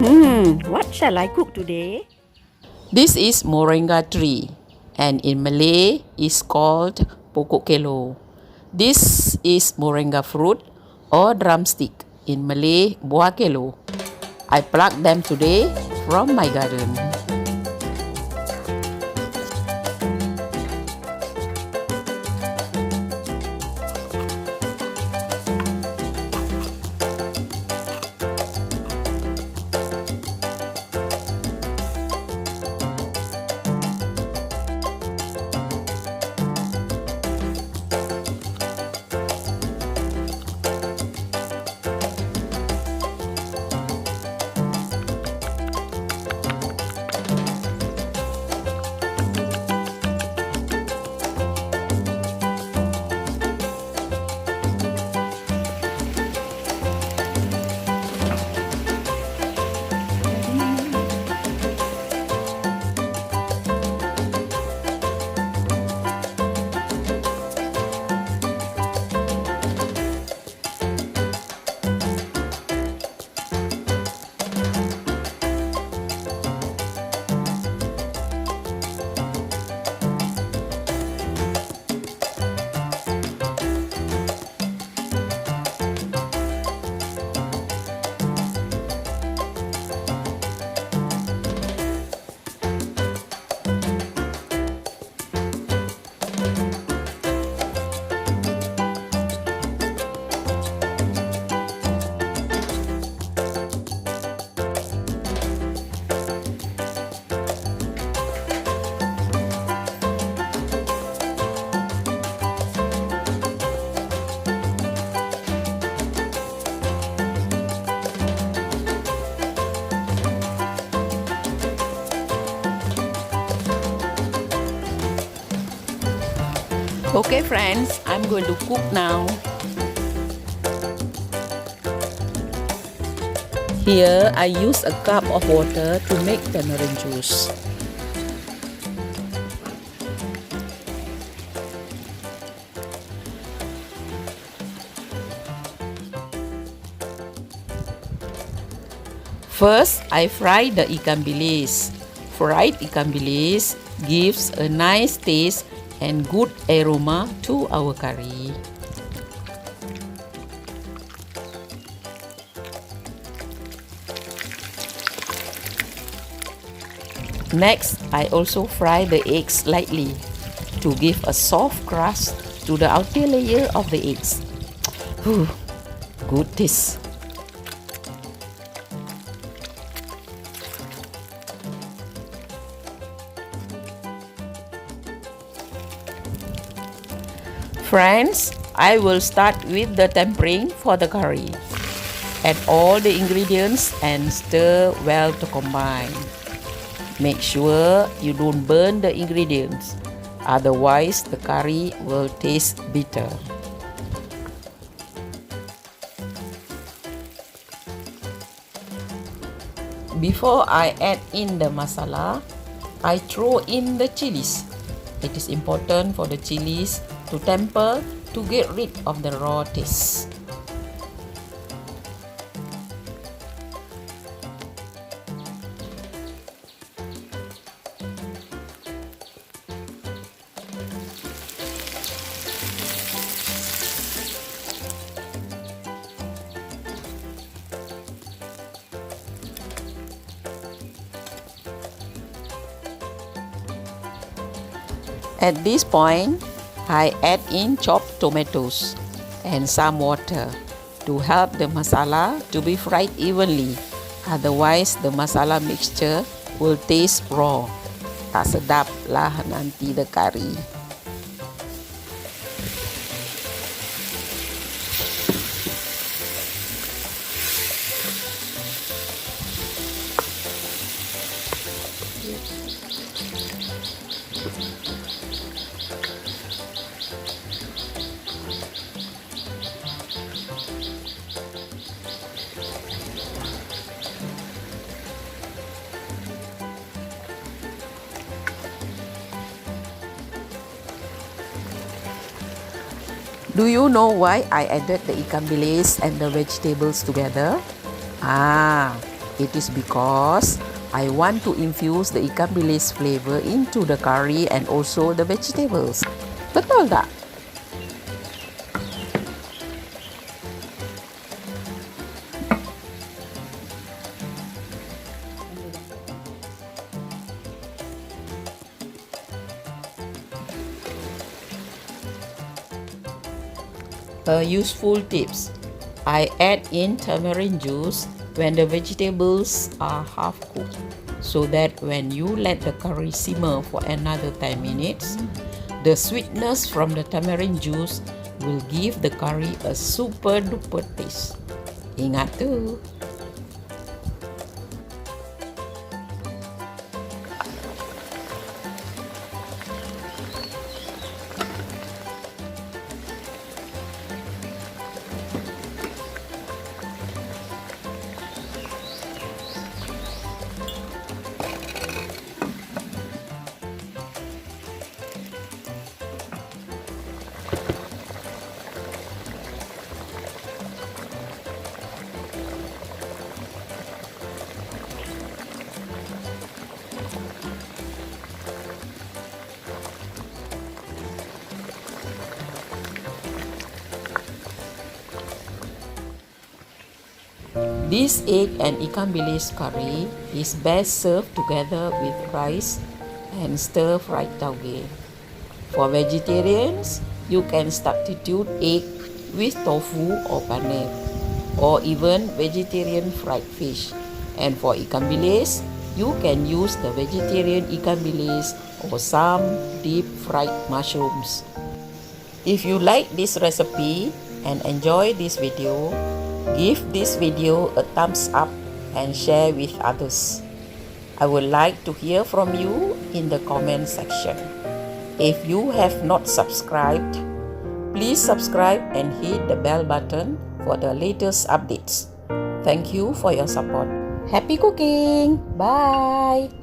What shall I cook today? This is moringa tree and in Malay is called pokok kelo. This is moringa fruit or drumstick, in Malay buah kelo. I plucked them today from my garden. Okay friends, I'm going to cook now. Here I use a cup of water to make tamarind juice. First, I fry the ikan bilis. Fried ikan bilis gives a nice taste and good aroma to our curry. Next, I also fry the eggs lightly to give a soft crust to the outer layer of the eggs. Good taste. Friends, I will start with the tempering for the curry. Add all the ingredients and stir well to combine. Make sure you don't burn the ingredients, otherwise the curry will taste bitter. Before I add in the masala, I throw in the chilies. It is important for the chilies to temper to get rid of the raw taste. At this point, I add in chopped tomatoes and some water to help the masala to be fried evenly. Otherwise, the masala mixture will taste raw. Tak sedap lah nanti the curry. Do you know why I added the ikan bilis and the vegetables together? It is because I want to infuse the ikan bilis flavor into the curry and also the vegetables. Betul tak? A useful tips. I add in tamarind juice when the vegetables are half cooked, so that when you let the curry simmer for another 10 minutes, the sweetness from the tamarind juice will give the curry a super duper taste. Ingat tu. This egg and ikan bilis curry is best served together with rice and stir-fried tauge. For vegetarians, you can substitute egg with tofu or paneer, or even vegetarian fried fish. And for ikan bilis, you can use the vegetarian ikan bilis or some deep-fried mushrooms. If you like this recipe and enjoy this video, give this video a thumbs up and share with others. I would like to hear from you in the comment section. If you have not subscribed, please subscribe and hit the bell button for the latest updates. Thank you for your support. Happy cooking! Bye!